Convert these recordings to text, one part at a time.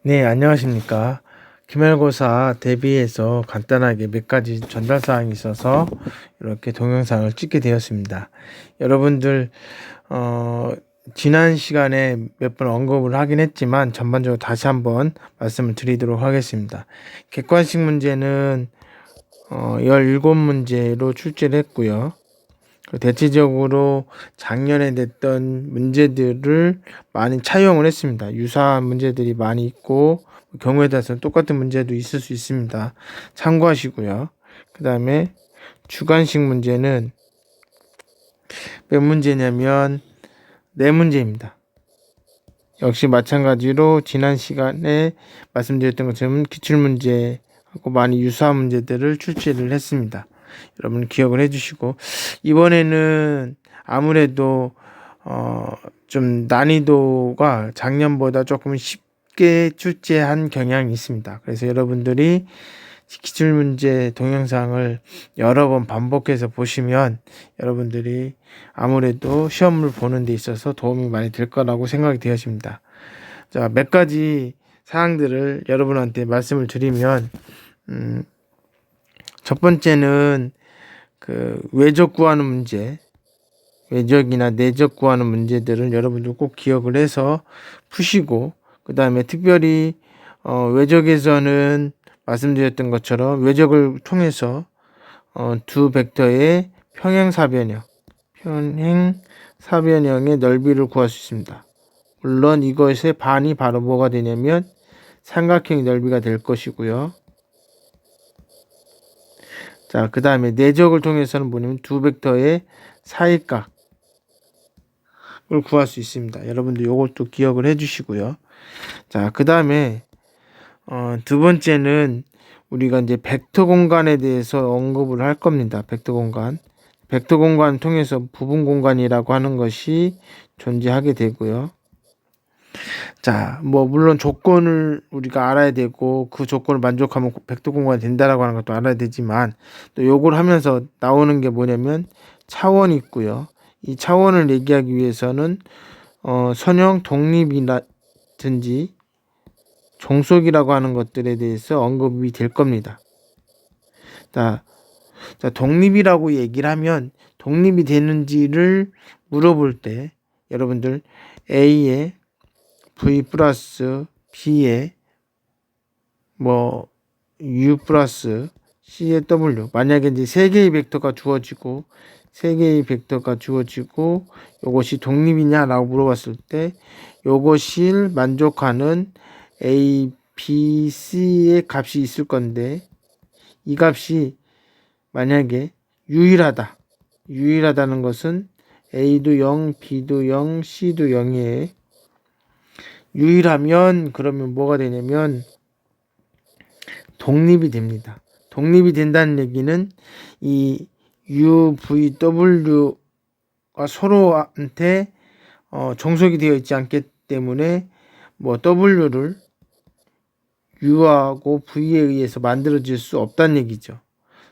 네, 안녕하십니까. 기말고사 대비해서 간단하게 몇 가지 전달 사항이 있어서 이렇게 동영상을 찍게 되었습니다. 여러분들, 어, 지난 시간에 몇 번 언급을 하긴 했지만 전반적으로 다시 한번 말씀을 드리도록 하겠습니다. 객관식 문제는 17문제로 출제를 했고요. 대체적으로 작년에 냈던 문제들을 많이 차용을 했습니다. 유사한 문제들이 많이 있고 경우에 따라서는 똑같은 문제도 있을 수 있습니다. 참고하시고요. 그 다음에 주관식 문제는 몇 문제냐면 4문제입니다. 역시 마찬가지로 지난 시간에 말씀드렸던 것처럼 기출문제하고 많이 유사한 문제들을 출제를 했습니다. 여러분 기억을 해주시고, 이번에는 아무래도 좀 난이도가 작년보다 조금 쉽게 출제한 경향이 있습니다. 그래서 여러분들이 기출문제 동영상을 여러 번 반복해서 보시면 여러분들이 아무래도 시험을 보는 데 있어서 도움이 많이 될 거라고 생각이 되어집니다. 자, 몇 가지 사항들을 여러분한테 말씀을 드리면, 첫 번째는 그 외적 구하는 문제, 외적이나 내적 구하는 문제들을 여러분들 꼭 기억을 해서 푸시고, 그 다음에 특별히 외적에서는 말씀드렸던 것처럼 외적을 통해서 두 벡터의 평행사변형의 넓이를 구할 수 있습니다. 물론 이것의 반이 바로 뭐가 되냐면 삼각형 넓이가 될 것이고요. 자, 그 다음에 내적을 통해서는 뭐냐면 두 벡터의 사이각을 구할 수 있습니다. 여러분들 이것도 기억을 해주시고요. 자, 그 다음에 두 번째는 우리가 이제 벡터 공간에 대해서 언급을 할 겁니다. 벡터 공간. 벡터 공간 통해서 부분 공간이라고 하는 것이 존재하게 되고요. 자, 뭐 물론 조건을 우리가 알아야 되고 그 조건을 만족하면 벡터 공간이 된다라고 하는 것도 알아야 되지만, 또 요걸 하면서 나오는 게 뭐냐면 차원이 있고요. 이 차원을 얘기하기 위해서는 선형 독립이라든지 종속이라고 하는 것들에 대해서 언급이 될 겁니다. 자, 독립이라고 얘기를 하면 독립이 되는지를 물어볼 때 여러분들 A에 V 플러스 B에 뭐 U 플러스 C에 W, 만약에 이제 세 개의 벡터가 주어지고 요것이 독립이냐라고 물어봤을 때 요것이 만족하는 A, B, C의 값이 있을 건데, 이 값이 만약에 유일하다는 것은 A도 0, B도 0, C도 0이에요. 유일하면 그러면 뭐가 되냐면 독립이 됩니다. 독립이 된다는 얘기는 이 U, V, W가 서로한테 종속이 되어 있지 않기 때문에 뭐 W를 U하고 V에 의해서 만들어질 수 없다는 얘기죠.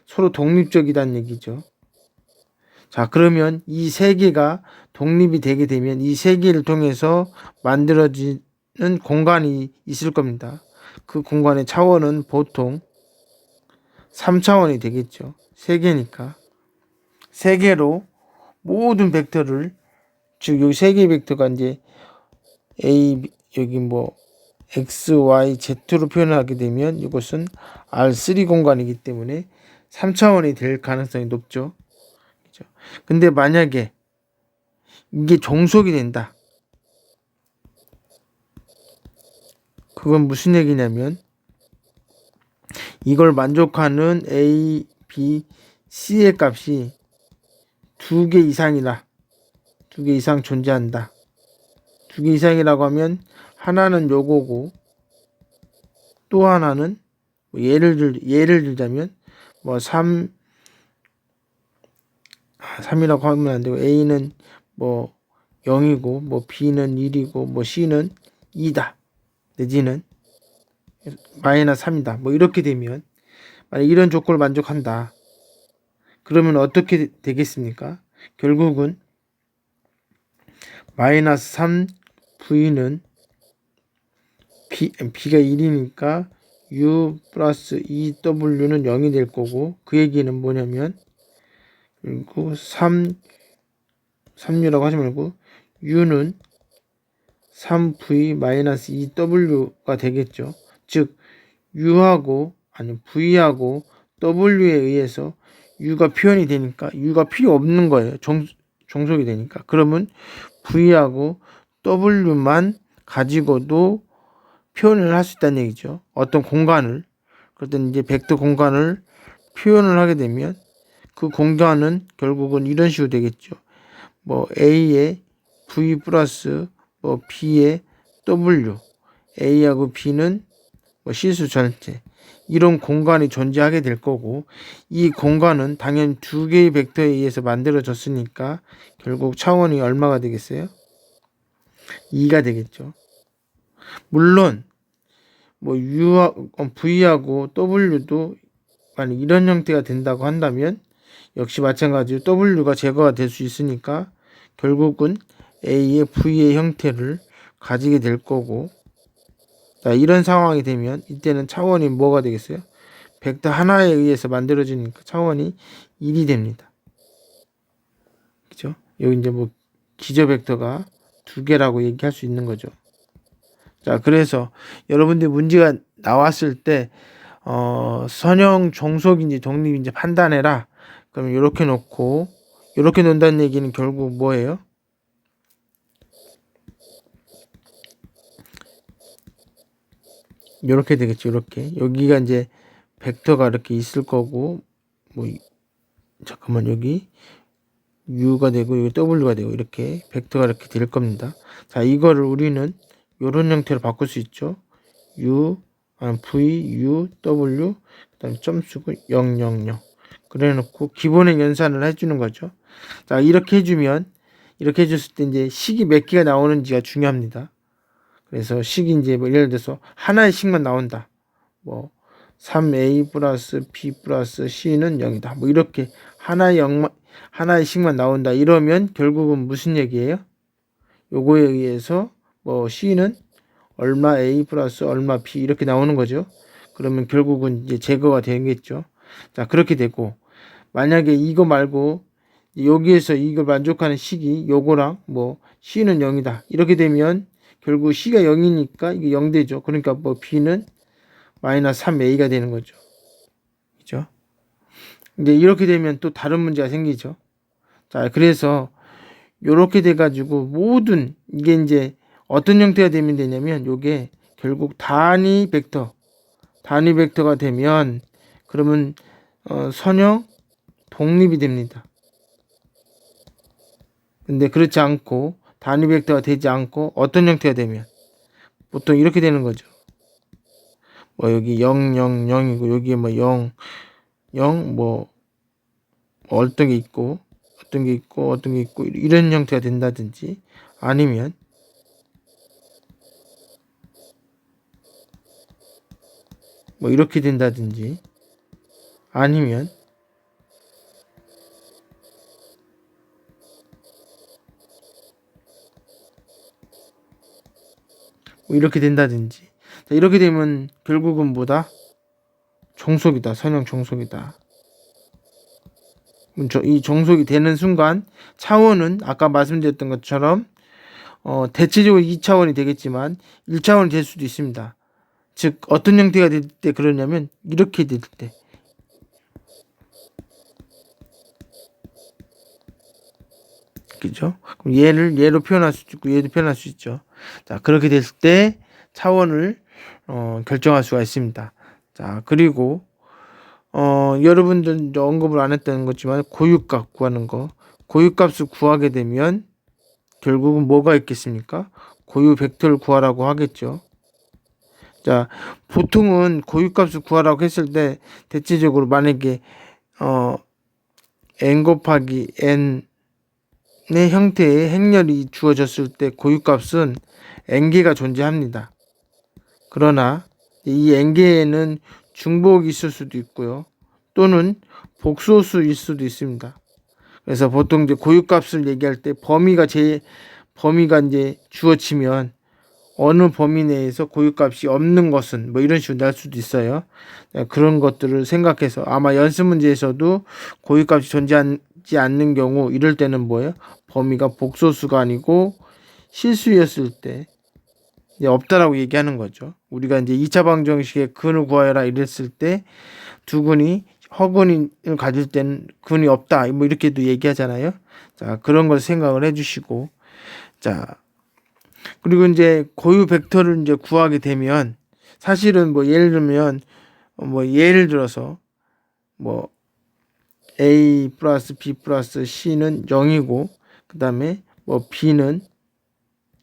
서로 독립적이다는 얘기죠. 자, 그러면 이 세 개가 독립이 되게 되면 이 세 개를 통해서 만들어지는 공간이 있을 겁니다. 그 공간의 차원은 보통 3차원이 되겠죠. 세 개니까. 세 개로 모든 벡터를, 즉 여기 세 개의 벡터가 이제 A, 여기 뭐 X, Y, Z로 표현하게 되면 이것은 R3 공간이기 때문에 3차원이 될 가능성이 높죠. 그죠? 근데 만약에 이게 종속이 된다. 그건 무슨 얘기냐면 이걸 만족하는 A, B, C의 값이 두 개 이상이라, 두 개 이상 존재한다. 두 개 이상이라고 하면 하나는 요거고 또 하나는 뭐 예를 들자면 뭐 3이라고 하면 안 되고 A는 뭐 0이고 뭐 B는 1이고 뭐 C는 2다. 내지는 마이너스 3이다. 뭐 이렇게 되면, 만약 이런 조건을 만족한다. 그러면 어떻게 되겠습니까? 결국은 마이너스 3 V는 b가 1이니까 u 플러스 2w는 0이 될 거고, 그 얘기는 뭐냐면, 그리고 3u라고 하지 말고 u는 3v-2w가 되겠죠. 즉 u하고 아니 v하고 w에 의해서 u가 표현이 되니까 u가 필요 없는 거예요. 종속이 되니까. 그러면 v하고 w만 가지고도 표현을 할 수 있다는 얘기죠. 어떤 공간을, 그럴 때 이제 벡터 공간을 표현을 하게 되면 그 공간은 결국은 이런 식으로 되겠죠. 뭐 A에 V 플러스 뭐 B에 W, A하고 B는 뭐 실수 전체, 이런 공간이 존재하게 될 거고, 이 공간은 당연히 두 개의 벡터에 의해서 만들어졌으니까 결국 차원이 얼마가 되겠어요? 2가 되겠죠. 물론 뭐 V하고 W도 만약 이런 형태가 된다고 한다면 역시 마찬가지로 W가 제거가 될 수 있으니까 결국은 A의 V의 형태를 가지게 될 거고, 자, 이런 상황이 되면 이때는 차원이 뭐가 되겠어요? 벡터 하나에 의해서 만들어지니까 차원이 1이 됩니다. 그죠? 여기 이제 뭐 기저 벡터가 두 개라고 얘기할 수 있는 거죠. 자, 그래서 여러분들 문제가 나왔을 때 선형 종속인지 독립인지 판단해라. 그럼 이렇게 놓고, 이렇게 놓는다는 얘기는 결국 뭐예요? 이렇게 되겠죠. 이렇게 여기가 이제 벡터가 이렇게 있을 거고, 뭐 잠깐만, 여기 u가 되고 여기 w가 되고 이렇게 벡터가 이렇게 될 겁니다. 자, 이거를 우리는 이런 형태로 바꿀 수 있죠. v, u, w, 그다음에 점 쓰고 0, 0, 0. 그래 놓고 기본의 연산을 해주는 거죠. 자, 이렇게 해주면, 이렇게 해줬을 때 이제 식이 몇 개가 나오는지가 중요합니다. 그래서 식이 이제 뭐 예를 들어서 하나의 식만 나온다. 뭐 3a 플러스 b 플러스 c는 0이다. 뭐 이렇게 하나의 식만 나온다. 이러면 결국은 무슨 얘기예요? 요거에 의해서 뭐 c는 얼마 a 플러스 얼마 b 이렇게 나오는 거죠. 그러면 결국은 이제 제거가 되겠죠. 자, 그렇게 되고, 만약에 이거 말고 여기에서 이걸 만족하는 식이 요거랑 뭐 c는 0이다. 이렇게 되면 결국 c가 0이니까 이게 0 되죠. 그러니까 뭐 b는 마이너스 3a가 되는 거죠. 그죠? 이제 이렇게 되면 또 다른 문제가 생기죠. 자, 그래서 요렇게 돼 가지고 모든 이게 이제 어떤 형태가 되면 되냐면 요게 결국 단위 벡터가 되면 그러면 선형 독립이 됩니다. 근데 그렇지 않고 단위 벡터가 되지 않고 어떤 형태가 되면 보통 이렇게 되는 거죠. 뭐 여기 0, 0, 0이고 여기에 뭐 0, 0 뭐 어떤 게 있고 어떤 게 있고 어떤 게 있고 이런 형태가 된다든지, 아니면 뭐 이렇게 된다든지, 아니면 뭐 이렇게 된다든지. 자, 이렇게 되면 결국은 뭐다? 종속이다. 선형 종속이다. 이 종속이 되는 순간 차원은 아까 말씀드렸던 것처럼 대체적으로 2차원이 되겠지만 1차원이 될 수도 있습니다. 즉 어떤 형태가 될 때 그러냐면 이렇게 될 때, 그죠? 그럼 얘로 표현할 수 있고 얘도 표현할 수 있죠. 자, 그렇게 됐을 때 차원을 결정할 수가 있습니다. 자, 그리고 여러분들 언급을 안 했다는 거지만 고유값 구하는 거, 고유값을 구하게 되면 결국은 뭐가 있겠습니까? 고유 벡터를 구하라고 하겠죠. 자, 보통은 고유값을 구하라고 했을 때 대체적으로 만약에 n 곱하기 n의 형태의 행렬이 주어졌을 때 고유값은 n개가 존재합니다. 그러나 이 n개에는 중복이 있을 수도 있고요. 또는 복소수일 수도 있습니다. 그래서 보통 이제 고유값을 얘기할 때 범위가 이제 주어지면 어느 범위 내에서 고유값이 없는 것은 뭐 이런 식으로 날 수도 있어요. 그런 것들을 생각해서 아마 연습 문제에서도 고유값이 존재하지 않는 경우 이럴 때는 뭐예요? 범위가 복소수가 아니고 실수였을 때 이제 없다라고 얘기하는 거죠. 우리가 이제 2차 방정식의 근을 구하여라 이랬을 때 두 근이 허근을 가질 때는 근이 없다 뭐 이렇게도 얘기하잖아요. 자, 그런 걸 생각을 해주시고, 자, 그리고 이제 고유 벡터를 이제 구하게 되면 사실은 뭐 예를 들면 뭐 예를 들어서 뭐 A 플러스 B 플러스 C는 0이고 그 다음에 뭐 B는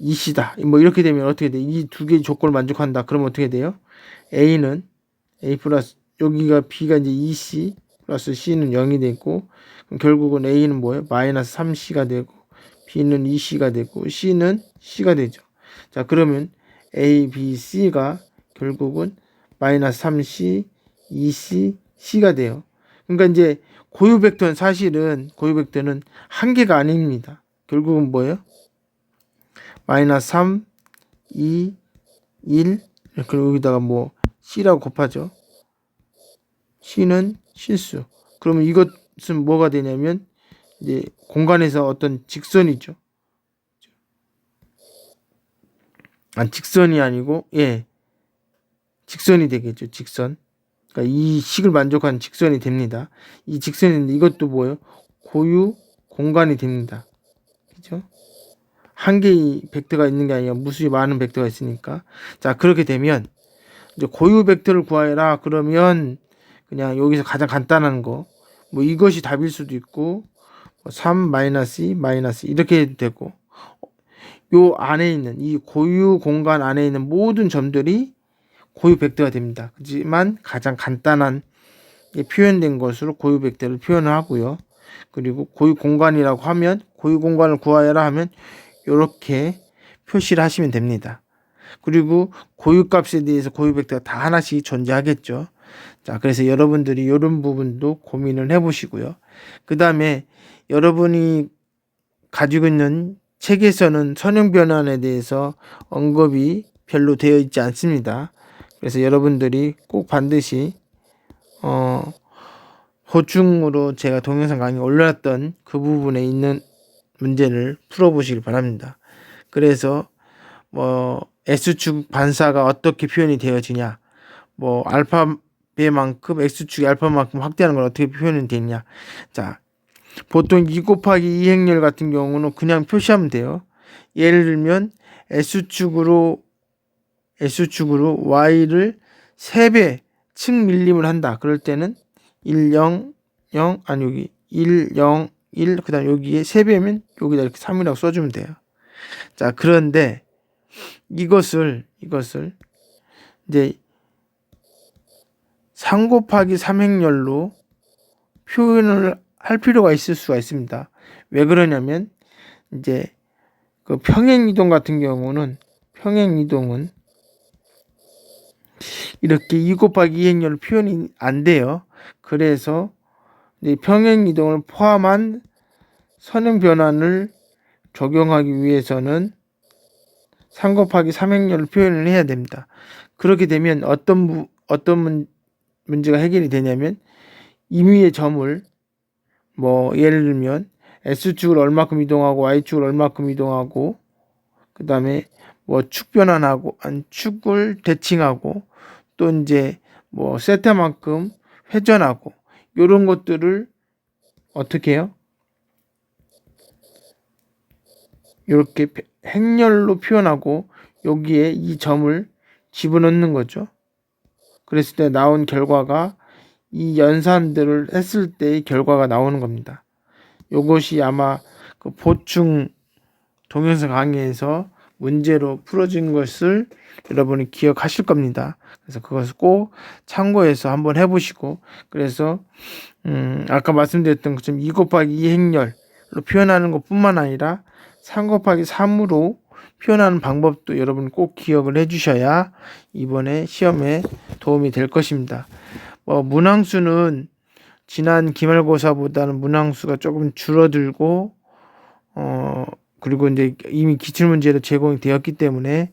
2C다 뭐 이렇게 되면 어떻게 돼? 이 두 개의 조건을 만족한다. 그러면 어떻게 돼요? A는 A 플러스 여기가 B가 이제 2C 플러스 C는 0이 되고 그럼 결국은 A는 뭐예요? 마이너스 3C가 되고 B는 2C가 되고 C는 C가 되죠. 자, 그러면 A, B, C가 결국은 마이너스 3C, 2C, C가 돼요. 그러니까 이제 고유 벡터는 사실은 고유 벡터는 한 개가 아닙니다. 결국은 뭐예요? 마이너스 3, 2, 1 그리고 여기다가 뭐 C라고 곱하죠. C는 실수. 그러면 이것은 뭐가 되냐면 이제 공간에서 어떤 직선이죠. 직선이 아니고 직선이 되겠죠. 직선. 그러니까 이 식을 만족하는 직선이 됩니다. 이 직선인데 이것도 뭐예요? 고유 공간이 됩니다. 그죠? 한 개의 벡터가 있는 게 아니라 무수히 많은 벡터가 있으니까. 자, 그렇게 되면 이제 고유 벡터를 구하여라. 그러면 그냥 여기서 가장 간단한 거. 뭐 이것이 답일 수도 있고 3 마이너스 2 마이너스 이렇게 해도 되고 요 안에 있는 이 고유 공간 안에 있는 모든 점들이 고유 벡터가 됩니다. 하지만 가장 간단한 표현된 것으로 고유 벡터를 표현을 하고요. 그리고 고유 공간이라고 하면 고유 공간을 구하여라 하면 이렇게 표시를 하시면 됩니다. 그리고 고유 값에 대해서 고유 벡터가 다 하나씩 존재하겠죠. 자, 그래서 여러분들이 이런 부분도 고민을 해보시고요. 그 다음에 여러분이 가지고 있는 책에서는 선형 변환에 대해서 언급이 별로 되어 있지 않습니다. 그래서 여러분들이 꼭 반드시 보충으로 제가 동영상 강의 올려놨던 그 부분에 있는 문제를 풀어보시길 바랍니다. 그래서 뭐 S축 반사가 어떻게 표현이 되어지냐, 뭐 알파배만큼 X축이 알파만큼 확대하는 걸 어떻게 표현이 되냐. 자, 보통 2 곱하기 2 행렬 같은 경우는 그냥 표시하면 돼요. 예를 들면 S축으로 Y를 3배 측 밀림을 한다. 그럴 때는 1, 0, 0, 아니 여기 1, 0, 1, 그 다음 여기에 3배면 여기다 이렇게 3이라고 써주면 돼요. 자, 그런데 이것을 이제 3 곱하기 3 행렬로 표현을 할 필요가 있을 수가 있습니다. 왜 그러냐면 이제 그 평행이동 같은 경우는 평행이동은 이렇게 2 곱하기 2 행렬로 표현이 안 돼요. 그래서 이제 평행이동을 포함한 선형 변환을 적용하기 위해서는 3 곱하기 3 행렬로 표현을 해야 됩니다. 그렇게 되면 어떤 문제가 해결이 되냐면 임의의 점을 뭐 예를 들면 S축을 얼마큼 이동하고 Y축을 얼마큼 이동하고 그 다음에 뭐 축 변환하고 축을 대칭하고 또 이제 뭐 세타만큼 회전하고 이런 것들을 어떻게 해요? 이렇게 행렬로 표현하고 여기에 이 점을 집어넣는 거죠. 그랬을 때 나온 결과가 이 연산들을 했을 때의 결과가 나오는 겁니다. 이것이 아마 그 보충 동영상 강의에서 문제로 풀어진 것을 여러분이 기억하실 겁니다. 그래서 그것을 꼭 참고해서 한번 해보시고, 그래서 아까 말씀드렸던 것처럼 2 곱하기 2 행렬로 표현하는 것뿐만 아니라 3 곱하기 3으로 표현하는 방법도 여러분 꼭 기억을 해주셔야 이번에 시험에 도움이 될 것입니다. 문항수는 지난 기말고사보다는 문항수가 조금 줄어들고 그리고 이제 이미 기출문제로 제공이 되었기 때문에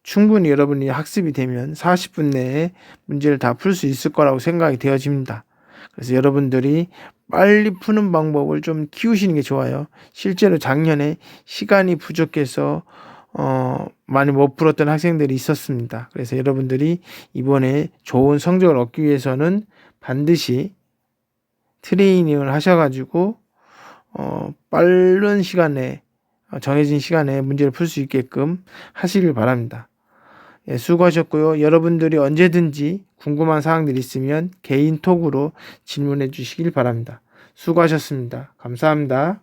충분히 여러분이 학습이 되면 40분 내에 문제를 다 풀 수 있을 거라고 생각이 되어집니다. 그래서 여러분들이 빨리 푸는 방법을 좀 키우시는 게 좋아요. 실제로 작년에 시간이 부족해서 많이 못 풀었던 학생들이 있었습니다. 그래서 여러분들이 이번에 좋은 성적을 얻기 위해서는 반드시 트레이닝을 하셔가지고 빠른 시간에 정해진 시간에 문제를 풀 수 있게끔 하시길 바랍니다. 예, 수고하셨고요. 여러분들이 언제든지 궁금한 사항들이 있으면 개인톡으로 질문해 주시길 바랍니다. 수고하셨습니다. 감사합니다.